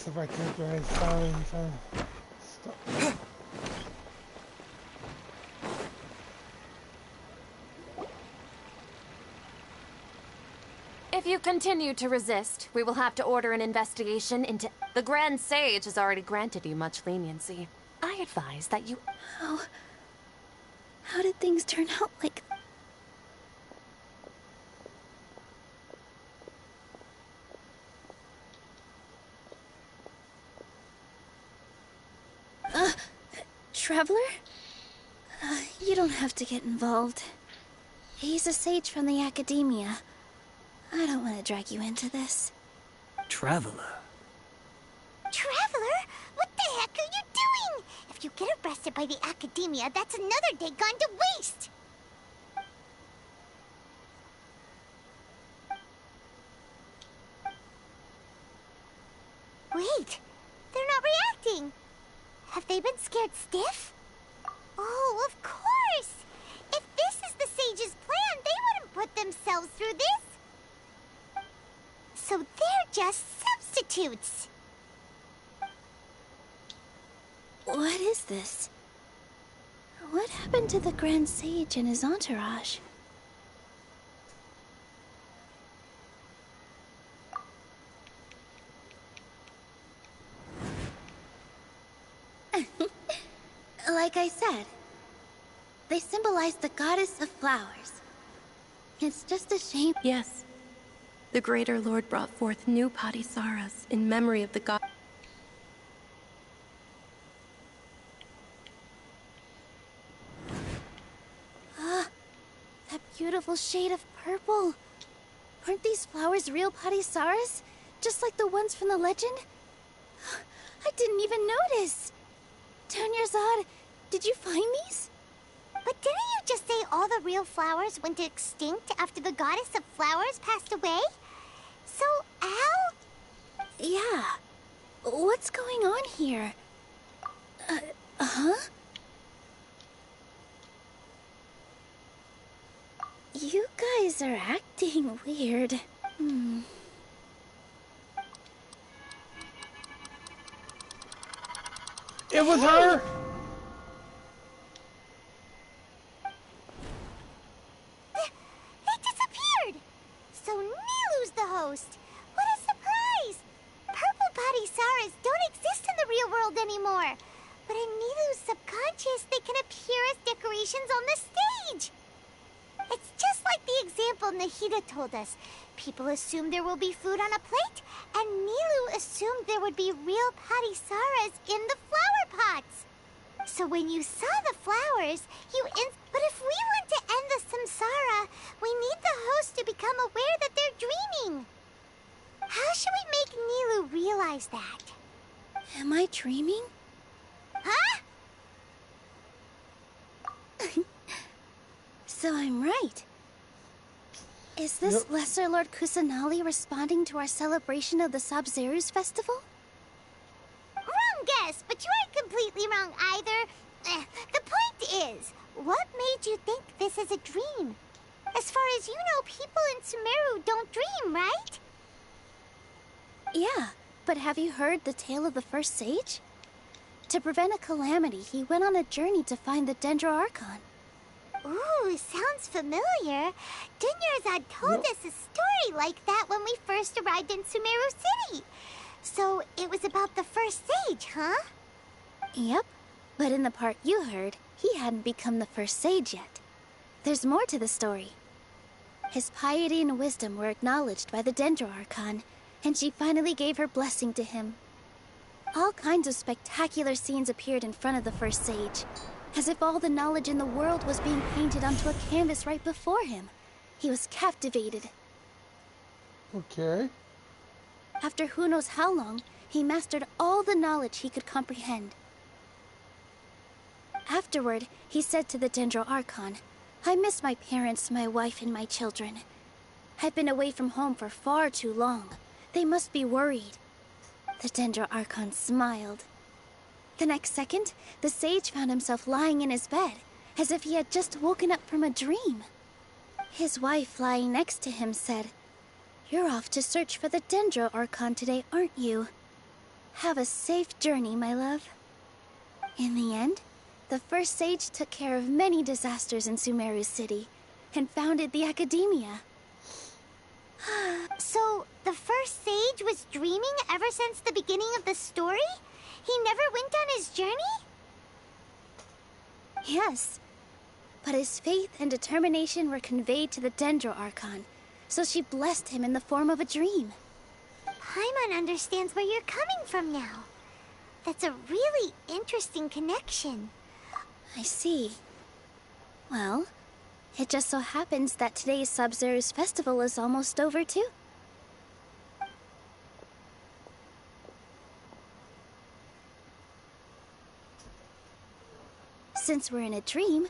guess if I could go inside and stop. If you continue to resist, we will have to order an investigation into... The Grand Sage has already granted you much leniency. I advise that you... How did things turn out like... Traveler? You don't have to get involved. He's a sage from the academia. I don't want to drag you into this. Traveler? Traveler? What the heck are you doing? If you get arrested by the academia, that's another day gone to waste! Wait, they're not reacting. Have they been scared stiff? Oh, of course! If this is the sage's plan, they wouldn't put themselves through this. So they're just substitutes. What is this? What happened to the Grand Sage and his entourage? Like I said, they symbolize the goddess of flowers. It's just a shame. Yes. The Greater Lord brought forth new Patisaras in memory of the god. That beautiful shade of purple. Aren't these flowers real Patisaras? Just like the ones from the legend? I didn't even notice. Tonyazad, did you find these? But didn't you just say all the real flowers went extinct after the goddess of flowers passed away? So, Al? Yeah. What's going on here? Huh? You guys are acting weird. It was her! They disappeared! So Nilou's the host! What a surprise! Purple Patisaras don't exist in the real world anymore! But in Nilou's subconscious, they can appear as decorations on the stage! It's just like the example Nahida told us. People assume there will be food on a plate, and Nilou assumed there would be real Patisaras in the flower pots. So when you saw the flowers, But if we want to end the samsara, we need the host to become aware that they're dreaming. How should we make Nilou realize that? Am I dreaming? Huh? So I'm right. Is this Lesser Lord Kusanali responding to our celebration of the Sabzeruz Festival? Wrong guess, but you aren't completely wrong either. The point is, what made you think this is a dream? As far as you know, people in Sumeru don't dream, right? Yeah, but have you heard the tale of the first sage? To prevent a calamity, he went on a journey to find the Dendroarchon. Ooh, sounds familiar. Dunyarzad told us a story like that when we first arrived in Sumeru City. So, it was about the first sage, huh? Yep, but in the part you heard, he hadn't become the first sage yet. There's more to the story. His piety and wisdom were acknowledged by the Dendroarchon, and she finally gave her blessing to him. All kinds of spectacular scenes appeared in front of the first sage, as if all the knowledge in the world was being painted onto a canvas right before him. He was captivated. Okay. After who knows how long, he mastered all the knowledge he could comprehend. Afterward, he said to the Dendroarchon, "I miss my parents, my wife, and my children. I've been away from home for far too long. They must be worried." The Dendroarchon smiled. The next second, the sage found himself lying in his bed, as if he had just woken up from a dream. His wife, lying next to him, said, "You're off to search for the Dendroarchon today, aren't you?" Have a safe journey, my love. In the end, the first sage took care of many disasters in Sumeru City and founded the academia. So, the first sage was dreaming ever since the beginning of the story? He never went on his journey? Yes. But his faith and determination were conveyed to the Dendro Archon, so she blessed him in the form of a dream. Paimon understands where you're coming from now. That's a really interesting connection. I see. Well, it just so happens that today's Sabzeruz Festival is almost over, too. Since we're in a dream,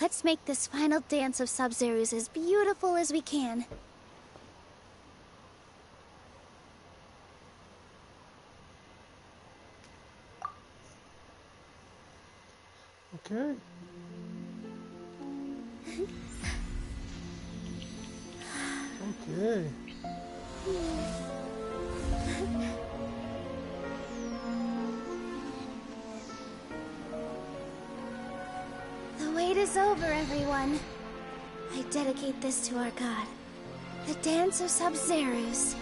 let's make this final dance of Sabzeruz as beautiful as we can. Okay. Okay. The wait is over, everyone. I dedicate this to our god, the dance of Sabzeruz.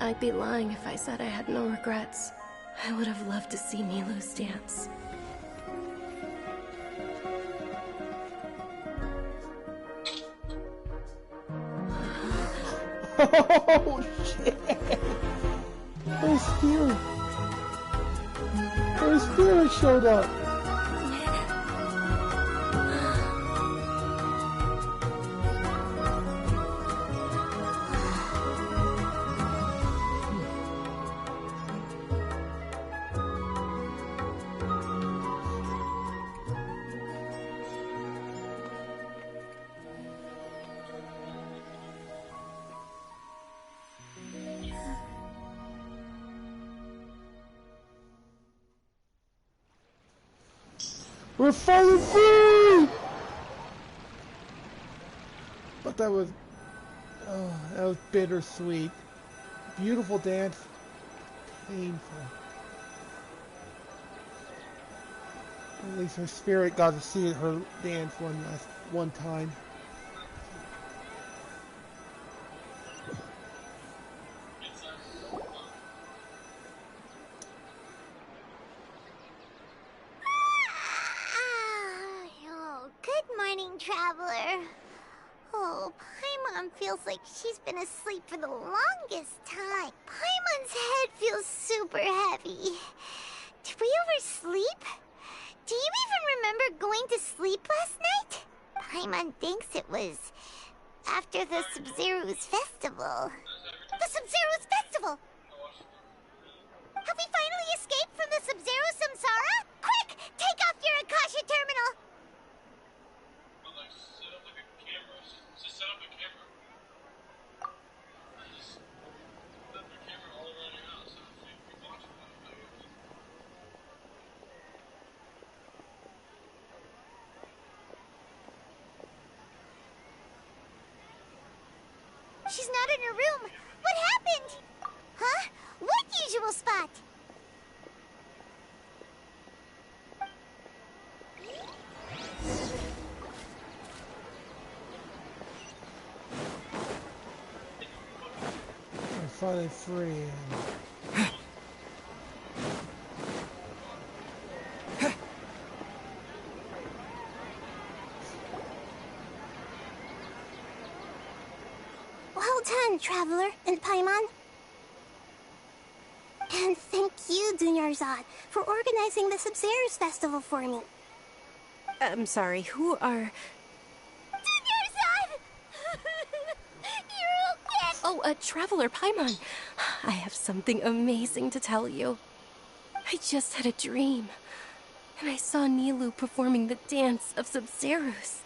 I'd be lying if I said I had no regrets. I would have loved to see Nilou's dance. Oh shit! My spirit! My spirit showed up! We're finally free! But that was bittersweet. Beautiful dance. Painful. At least her spirit got to see her dance one time. Traveler. Oh, Paimon feels like she's been asleep for the longest time. Paimon's head feels super heavy. Did we oversleep? Do you even remember going to sleep last night? Paimon thinks it was after the Sabzeruz Festival. The Sabzeruz Festival! Have we finally escaped from the Sabzeruz Samsara? Quick! Take off your Akasha terminal! She's not in her room. What happened? Huh? What usual spot? We're finally free. Traveler and Paimon. And thank you, Dunyarzad, for organizing the Sabzeruz Festival for me. I'm sorry, who are... You're okay! Oh, Traveler Paimon. I have something amazing to tell you. I just had a dream, and I saw Nilou performing the dance of Sabzeruz.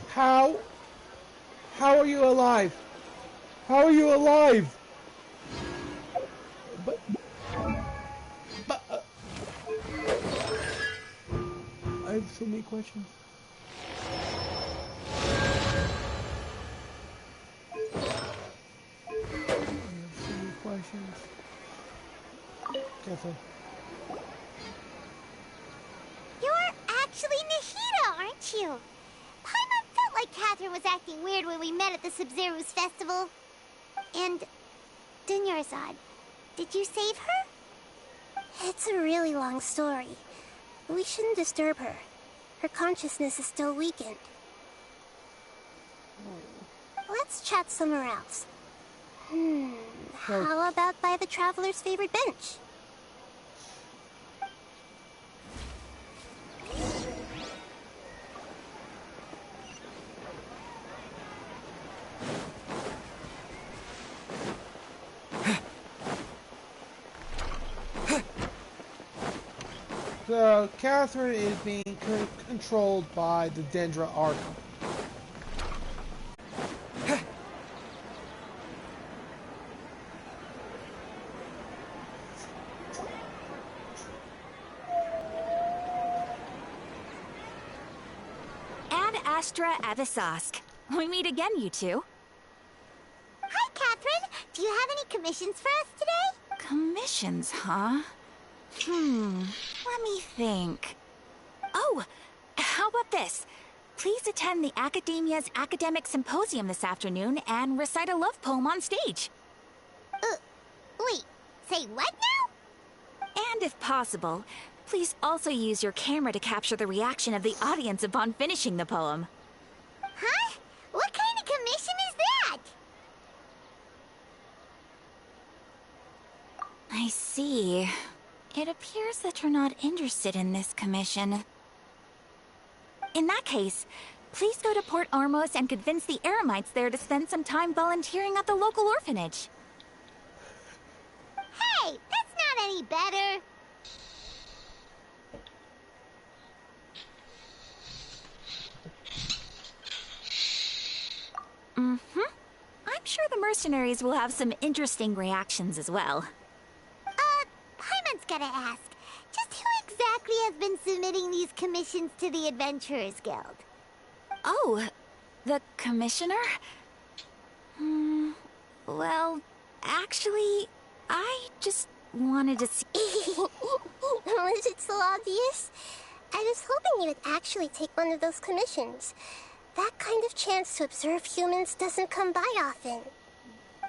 How are you alive? How are you alive? But I have so many questions. Katheryne. You're actually Nahida, aren't you? Paimon felt like Katheryne was acting weird when we met at the Sabzeruz Festival. And... Dunyarzad, did you save her? It's a really long story. We shouldn't disturb her. Her consciousness is still weakened. Let's chat somewhere else. How about by the Traveler's favorite bench? So, Katheryne is being controlled by the Dendra Archon. Ad Astra Avisask. We meet again, you two. Hi, Katheryne. Do you have any commissions for us today? Commissions, huh? Let me think. Oh, how about this? Please attend the Academia's Academic Symposium this afternoon and recite a love poem on stage. Wait, say what now? And if possible, please also use your camera to capture the reaction of the audience upon finishing the poem. Huh? What kind of commission is that? I see. It appears that you're not interested in this commission. In that case, please go to Port Ormos and convince the Eremites there to spend some time volunteering at the local orphanage. Hey, that's not any better. I'm sure the mercenaries will have some interesting reactions as well. Paimon's gotta ask, just who exactly has been submitting these commissions to the Adventurers Guild? Oh, the commissioner? Well, actually, I just wanted to see... Was it so obvious? I was hoping you would actually take one of those commissions. That kind of chance to observe humans doesn't come by often.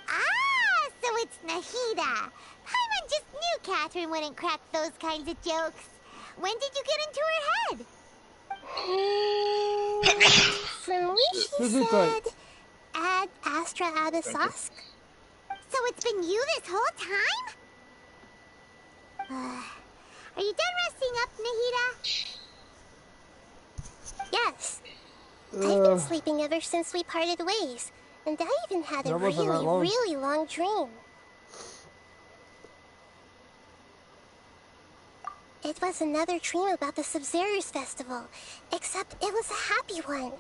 Ah, so it's Nahida. Paimon just knew Katheryne wouldn't crack those kinds of jokes. When did you get into her head? From what she said, Ad Astra Abisask. So it's been you this whole time? Are you done resting up, Nahida? Yes. I've been sleeping ever since we parted ways, and I even had a really long dream. It was another dream about the Sabzeruz Festival, except it was a happy one.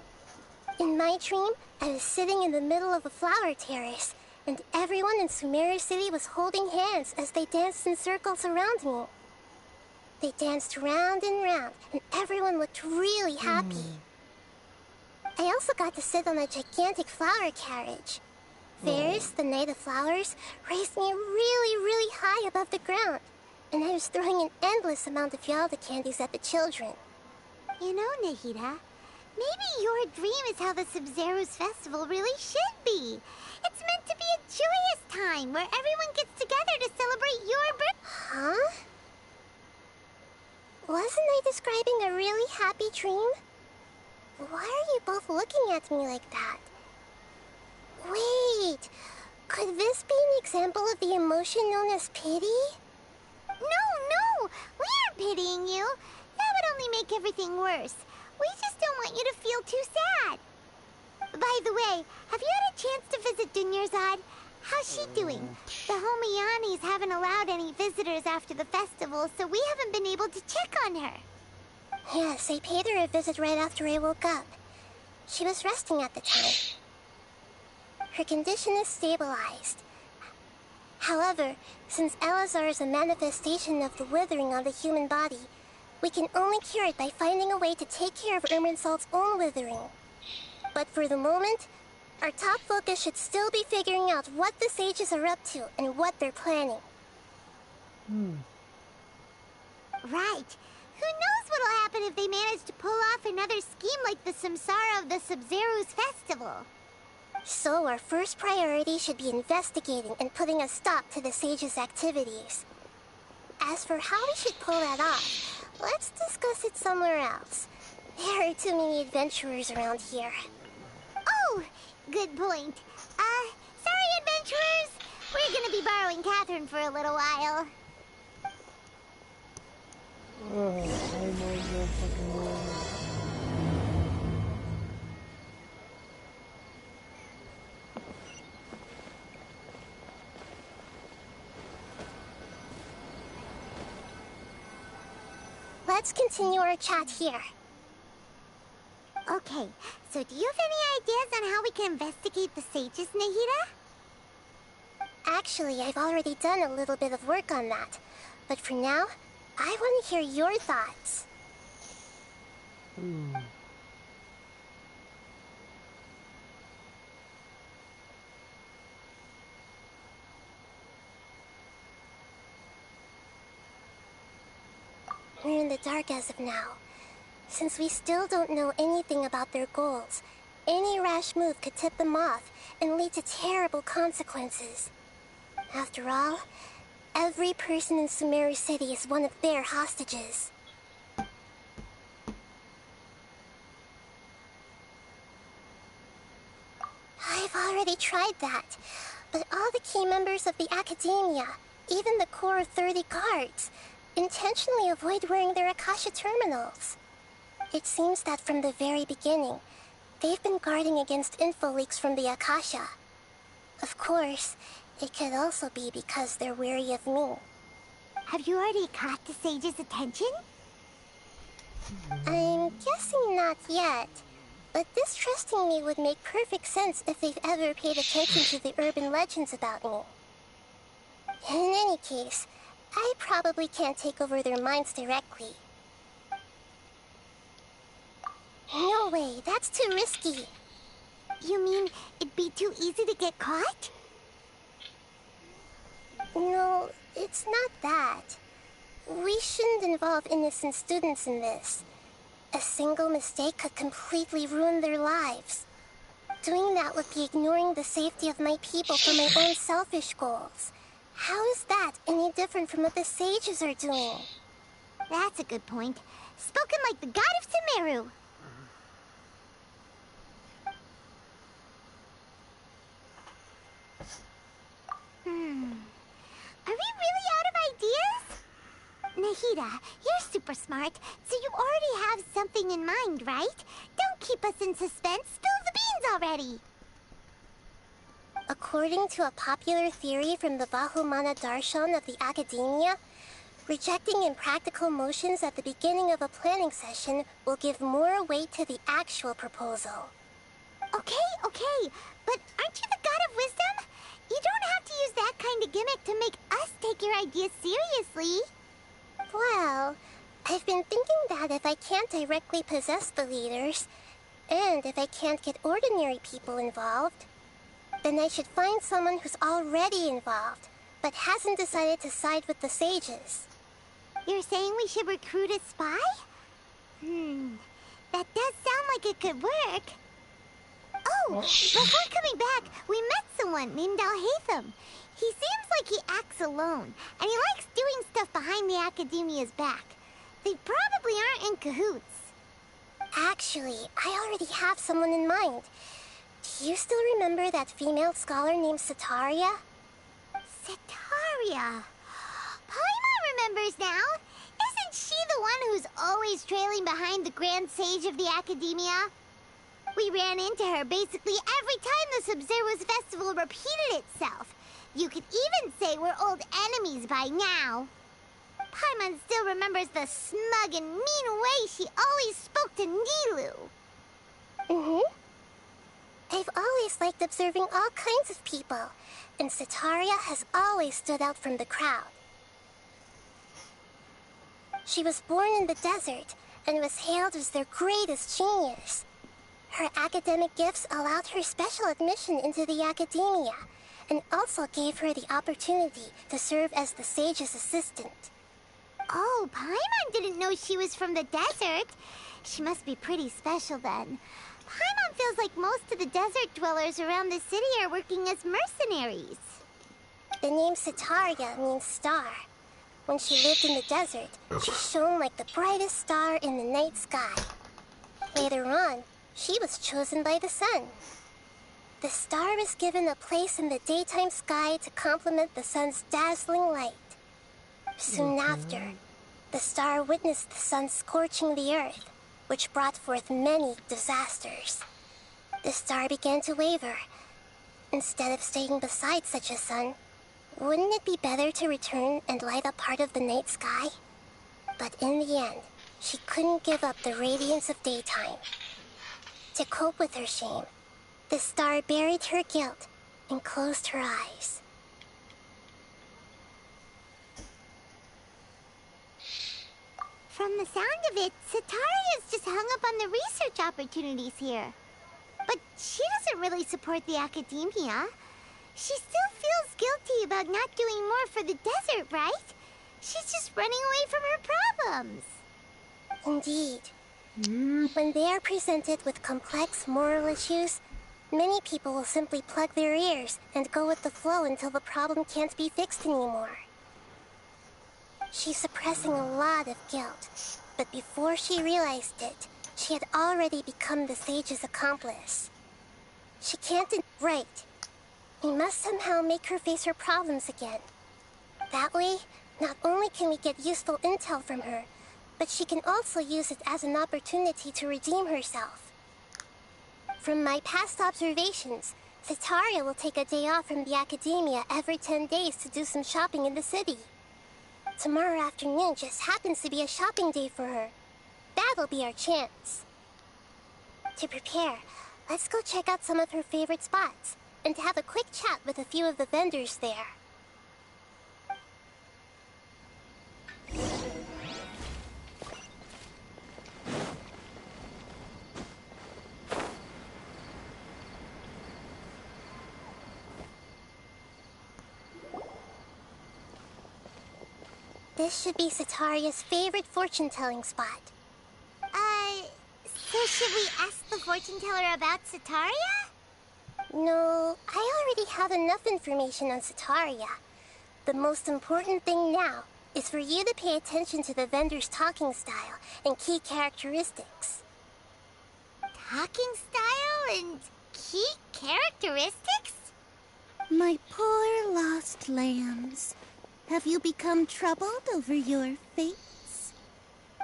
In my dream, I was sitting in the middle of a flower terrace, and everyone in Sumeru City was holding hands as they danced in circles around me. They danced round and round, and everyone looked really happy. I also got to sit on a gigantic flower carriage. Fairs, the night of flowers, raised me really high above the ground, and I was throwing an endless amount of Yalda candies at the children. You know, Nahida, maybe your dream is how the Sabzeruz Festival really should be. It's meant to be a joyous time where everyone gets together to celebrate your birthday. Huh? Wasn't I describing a really happy dream? Why are you both looking at me like that? Wait, Could this be an example of the emotion known as pity? No! We aren't pitying you. That would only make everything worse. We just don't want you to feel too sad. By the way, have you had a chance to visit Dunyarzad? How's she doing? The Homianis haven't allowed any visitors after the festival, so we haven't been able to check on her. Yes, I paid her a visit right after I woke up. She was resting at the time. Her condition is stabilized. However, since Elazar is a manifestation of the withering on the human body, we can only cure it by finding a way to take care of Irminsul's own withering. But for the moment, our top focus should still be figuring out what the sages are up to and what they're planning. Right. Who knows what'll happen if they manage to pull off another scheme like the Samsara of the Sabzeruz Festival. So our first priority should be investigating and putting a stop to the sages' activities. As for how we should pull that off, let's discuss it somewhere else. There are too many adventurers around here. Oh, good point. Sorry, adventurers. We're gonna be borrowing Katheryne for a little while. Oh, I know no fucking way. Let's continue our chat here. Okay, so do you have any ideas on how we can investigate the sages, Nahida? Actually, I've already done a little bit of work on that. But for now, I want to hear your thoughts. We're in the dark as of now. Since we still don't know anything about their goals, any rash move could tip them off and lead to terrible consequences. After all, every person in Sumeru City is one of their hostages. I've already tried that, but all the key members of the Academia, even the core of 30 guards, intentionally avoid wearing their Akasha terminals. It seems that from the very beginning, they've been guarding against info leaks from the Akasha. Of course, it could also be because they're wary of me. Have you already caught the sage's attention? I'm guessing not yet, but distrusting me would make perfect sense if they've ever paid attention to the urban legends about me. In any case, I probably can't take over their minds directly. No way, that's too risky. You mean it'd be too easy to get caught? No, it's not that. We shouldn't involve innocent students in this. A single mistake could completely ruin their lives. Doing that would be ignoring the safety of my people for my own selfish goals. How is that any different from what the sages are doing? That's a good point. Spoken like the god of Sumeru. Are we really out of ideas? Nahida, you're super smart, so you already have something in mind, right? Don't keep us in suspense. Spill the beans already. According to a popular theory from the Bahumana Darshan of the Academia, rejecting impractical motions at the beginning of a planning session will give more weight to the actual proposal. Okay, but aren't you the god of wisdom? You don't have to use that kind of gimmick to make us take your ideas seriously. Well, I've been thinking that if I can't directly possess the leaders, and if I can't get ordinary people involved, then I should find someone who's already involved, but hasn't decided to side with the sages. You're saying we should recruit a spy? That does sound like it could work. Oh, before coming back, we met someone named Alhaitham. He seems like he acts alone, and he likes doing stuff behind the Academia's back. They probably aren't in cahoots. Actually, I already have someone in mind. Do you still remember that female scholar named Setaria? Setaria. Paimon remembers now. Isn't she the one who's always trailing behind the Grand Sage of the Academia? We ran into her basically every time the Sabzeruz Festival repeated itself. You could even say we're old enemies by now. Paimon still remembers the smug and mean way she always spoke to Nilou. I've always liked observing all kinds of people, and Setaria has always stood out from the crowd. She was born in the desert and was hailed as their greatest genius. Her academic gifts allowed her special admission into the academia, and also gave her the opportunity to serve as the sage's assistant. Oh, Paimon didn't know she was from the desert. She must be pretty special then. Paimon feels like most of the desert dwellers around the city are working as mercenaries. The name Setaria means star. When she lived in the desert, she shone like the brightest star in the night sky. Later on, she was chosen by the sun. The star was given a place in the daytime sky to complement the sun's dazzling light. Soon after, the star witnessed the sun scorching the earth, which brought forth many disasters. The star began to waver. Instead of staying beside such a sun, wouldn't it be better to return and light up part of the night sky? But in the end, she couldn't give up the radiance of daytime. To cope with her shame, the star buried her guilt and closed her eyes. From the sound of it, Setaria's just hung up on the research opportunities here. But she doesn't really support the academia. She still feels guilty about not doing more for the desert, right? She's just running away from her problems. Indeed. When they are presented with complex moral issues, many people will simply plug their ears and go with the flow until the problem can't be fixed anymore. She's suppressing a lot of guilt, but before she realized it, she had already become the sage's accomplice. She can't right. We must somehow make her face her problems again. That way, not only can we get useful intel from her, but she can also use it as an opportunity to redeem herself. From my past observations, Setaria will take a day off from the academia every 10 days to do some shopping in the city. Tomorrow afternoon just happens to be a shopping day for her. That'll be our chance. To prepare, let's go check out some of her favorite spots, and have a quick chat with a few of the vendors there. This should be Setaria's favorite fortune-telling spot. So should we ask the fortune teller about Setaria? No, I already have enough information on Setaria. The most important thing now is for you to pay attention to the vendor's talking style and key characteristics. Talking style and key characteristics? My poor lost lambs. Have you become troubled over your fates?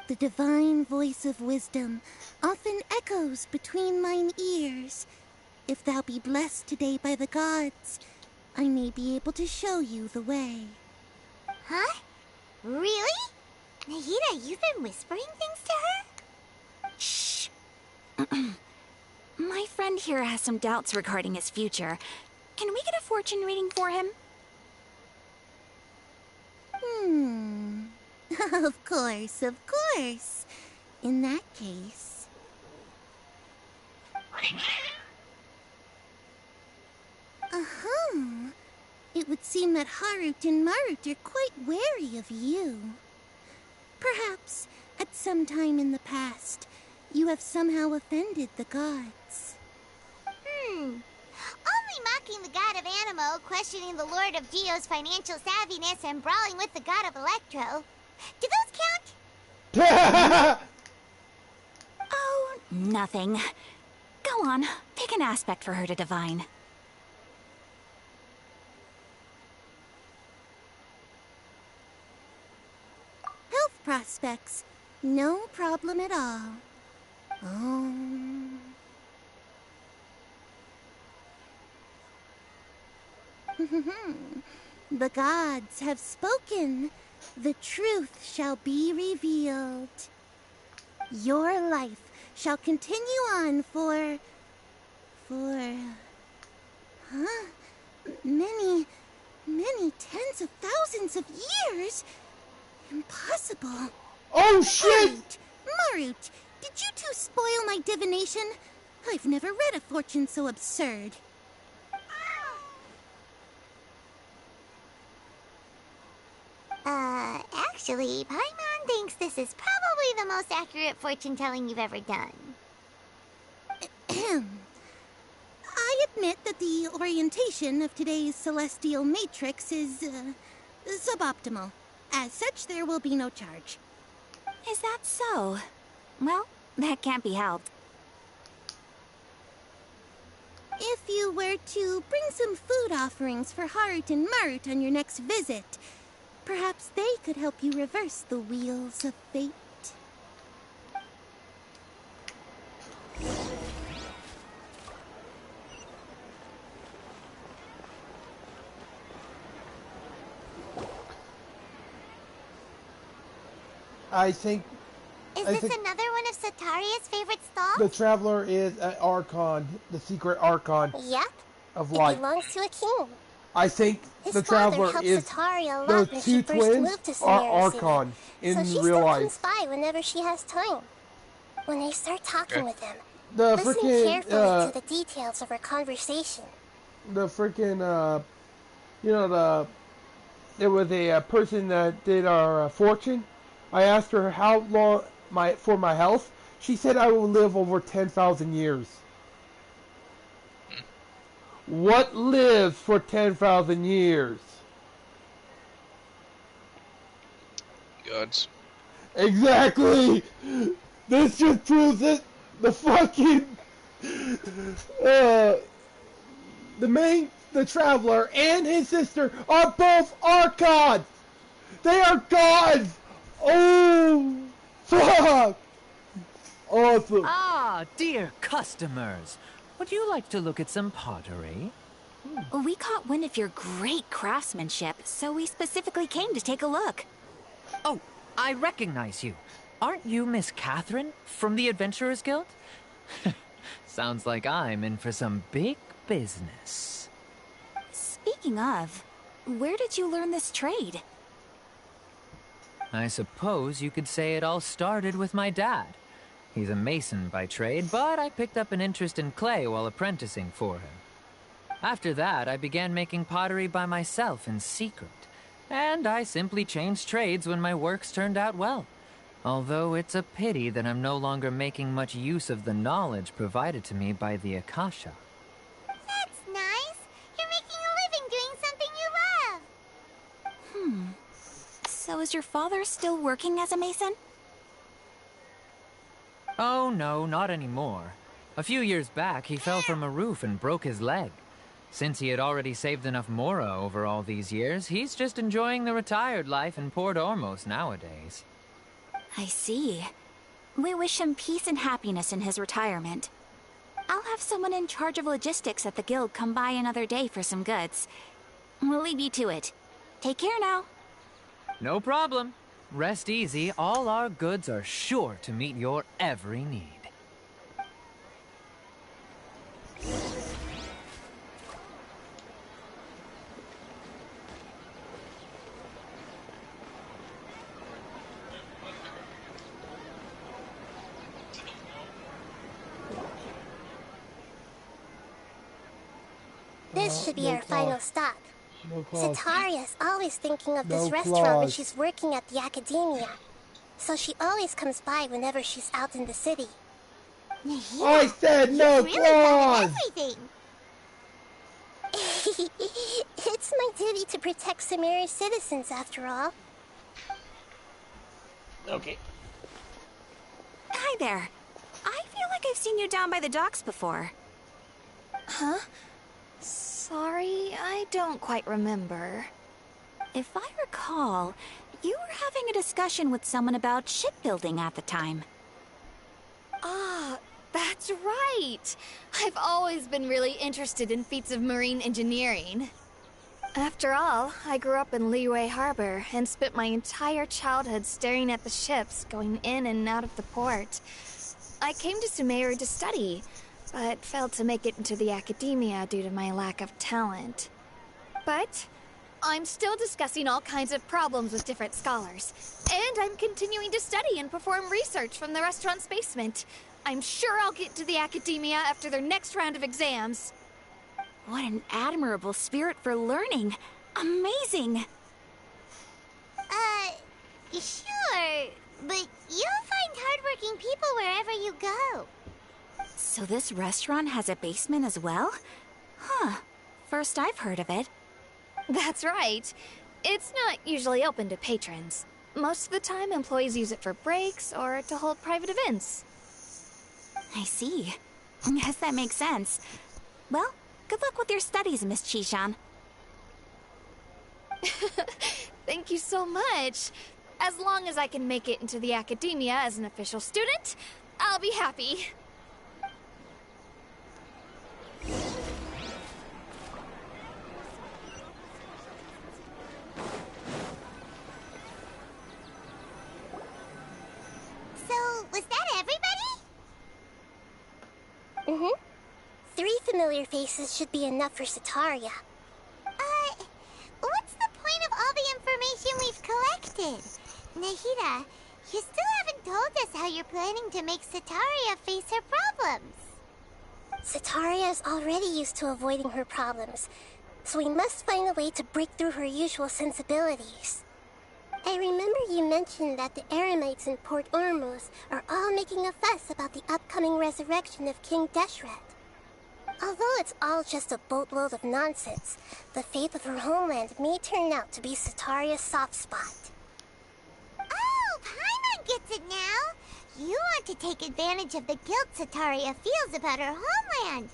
The divine voice of wisdom often echoes between mine ears. If thou be blessed today by the gods, I may be able to show you the way. Huh? Really? Nahida, you've been whispering things to her? Shh. My friend here has some doubts regarding his future. Can we get a fortune reading for him? Of course, of course. In that case... It would seem that Harut and Marut are quite wary of you. Perhaps, at some time in the past, you have somehow offended the gods. Only mocking the god of Animo, questioning the Lord of Geo's financial savviness, and brawling with the god of Electro. Do those count? Oh, nothing. Go Go on, pick an aspect for her to divine. Health prospects. No problem at all. The gods have spoken. The truth shall be revealed. Your life shall continue on for... many tens of thousands of years? Impossible. Oh shit! Marut, did you two spoil my divination? I've never read a fortune so absurd. Actually, Paimon thinks this is probably the most accurate fortune-telling you've ever done. I admit that the orientation of today's celestial matrix is, suboptimal. As such, there will be no charge. Is that so? Well, that can't be helped. If you were to bring some food offerings for Harut and Marut on your next visit, perhaps they could help you reverse the wheels of fate. I think... Is this another one of Sataria's favorite stalls? The Traveler is an Archon, the secret Archon Yep. of It light. belongs to a king. I think His the father Traveler helped is... Sataria a The lot when she two first twins moved to are Samara City. Archon in So she real still life. comes by whenever she has time. When I start talking with them, The listen freaking, carefully to the details of our conversation. the freaking, you know, there was a person that did our fortune. I asked her how long for my health. She said I will live over 10,000 years. What lives for 10,000 years? Gods. Exactly! This just proves it. The fucking... the Traveler and his sister are both Archons! They are gods! Oh, fuck! Awesome. Ah, dear customers. Would you like to look at some pottery? We caught wind of your great craftsmanship, so we specifically came to take a look. Oh, I recognize you. Aren't you Miss Katheryne from the Adventurers Guild? Sounds like I'm in for some big business. Speaking of, where did you learn this trade? I suppose you could say it all started with my dad. He's a mason by trade, but I picked up an interest in clay while apprenticing for him. After that, I began making pottery by myself in secret, and I simply changed trades when my works turned out well. Although it's a pity that I'm no longer making much use of the knowledge provided to me by the Akasha. That's nice. You're making a living doing something you love. So is your father still working as a mason? Oh no, not anymore. A few years back, he fell from a roof and broke his leg. Since he had already saved enough mora over all these years, he's just enjoying the retired life in Port Ormos nowadays. I see. We wish him peace and happiness in his retirement. I'll have someone in charge of logistics at the guild come by another day for some goods. We'll leave you to it. Take care now. No problem. Rest easy, all our goods are sure to meet your every need. This should be no our final claws. stop. No claws. Sataria's always thinking of this No restaurant when claws. she's working at the academia. So she always comes by whenever she's out in the city. I said no claws! Everything! It's my duty to protect Samara's citizens, after all. Okay. Hi there. I feel like I've seen you down by the docks before. Huh? Sorry, I don't quite remember. If I recall, you were having a discussion with someone about shipbuilding at the time. Ah, that's right! I've always been really interested in feats of marine engineering. After all, I grew up in Liyue Harbor and spent my entire childhood staring at the ships going in and out of the port. I came to Sumeru to study, but failed to make it into the academia due to my lack of talent. But I'm still discussing all kinds of problems with different scholars, and I'm continuing to study and perform research from the restaurant's basement. I'm sure I'll get to the academia after their next round of exams. What an admirable spirit for learning. Amazing! Sure, but you'll find hardworking people wherever you go. So this restaurant has a basement as well? Huh. First I've heard of it. That's right. It's not usually open to patrons. Most of the time, employees use it for breaks or to hold private events. I see. Yes, that makes sense. Well, good luck with your studies, Miss Chishan. Thank you so much. As long as I can make it into the academia as an official student, I'll be happy. So, was that everybody? Mm-hmm. 3 familiar faces should be enough for Sataria. What's the point of all the information we've collected? Nahida, you still haven't told us how you're planning to make Sataria face her problems. Sataria is already used to avoiding her problems, so we must find a way to break through her usual sensibilities. I remember you mentioned that the Eremites in Port Ormuz are all making a fuss about the upcoming resurrection of King Deshret. Although it's all just a boatload of nonsense, the fate of her homeland may turn out to be Sataria's soft spot. Oh, Paimon gets it now! You want to take advantage of the guilt Sataria feels about her homeland.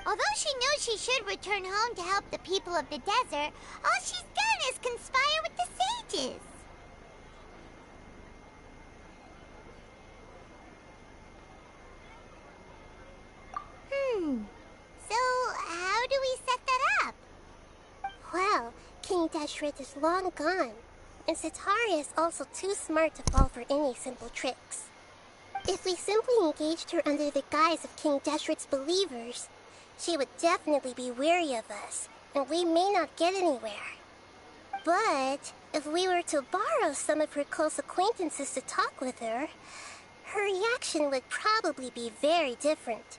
Although she knows she should return home to help the people of the desert, all she's done is conspire with the sages. So, how do we set that up? Well, King Deshret is long gone, and Sataria is also too smart to fall for any simple tricks. If we simply engaged her under the guise of King Deshret's believers, she would definitely be wary of us, and we may not get anywhere. But if we were to borrow some of her close acquaintances to talk with her, her reaction would probably be very different.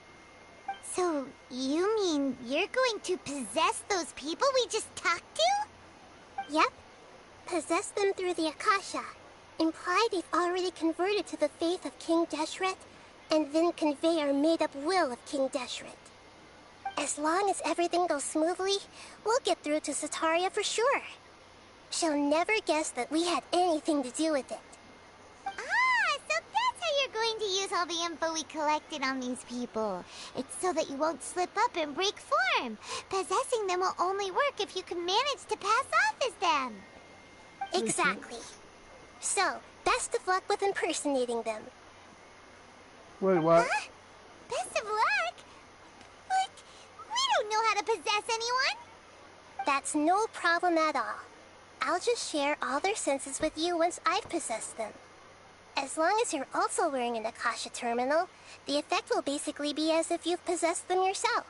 So, you mean you're going to possess those people we just talked to? Yep. Possess them through the Akasha. Imply they've already converted to the faith of King Deshret, and then convey our made-up will of King Deshret. As long as everything goes smoothly, we'll get through to Sataria for sure. She'll never guess that we had anything to do with it. Ah, so that's how you're going to use all the info we collected on these people. It's so that you won't slip up and break form. Possessing them will only work if you can manage to pass off as them. Exactly. So, best of luck with impersonating them. Wait, what? Huh? Best of luck? But we don't know how to possess anyone. That's no problem at all. I'll just share all their senses with you once I've possessed them. As long as you're also wearing an Akasha terminal, the effect will basically be as if you've possessed them yourself.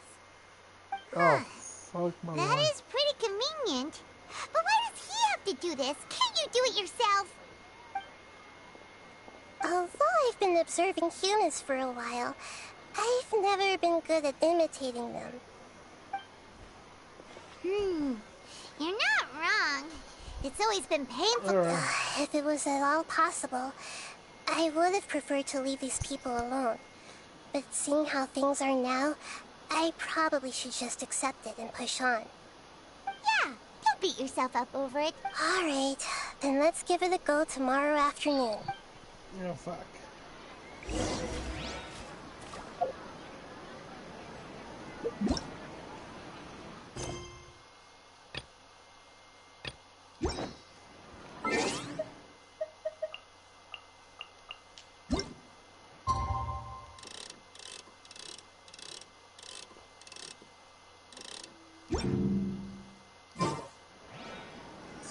Oh, fuck my That life. is pretty convenient. But why does he have to do this? Can't you do it yourself? Although I've been observing humans for a while, I've never been good at imitating them. You're not wrong. It's always been painful. If it was at all possible, I would have preferred to leave these people alone. But seeing how things are now, I probably should just accept it and push on. Yeah, don't beat yourself up over it. Alright, then let's give it a go tomorrow afternoon. Oh, fuck.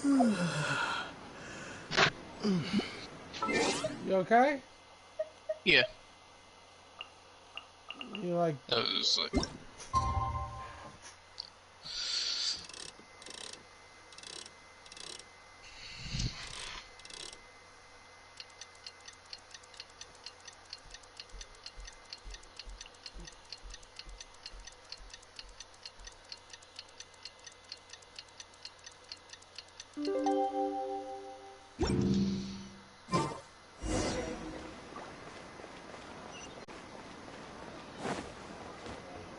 You okay? Yeah. You like... That was like...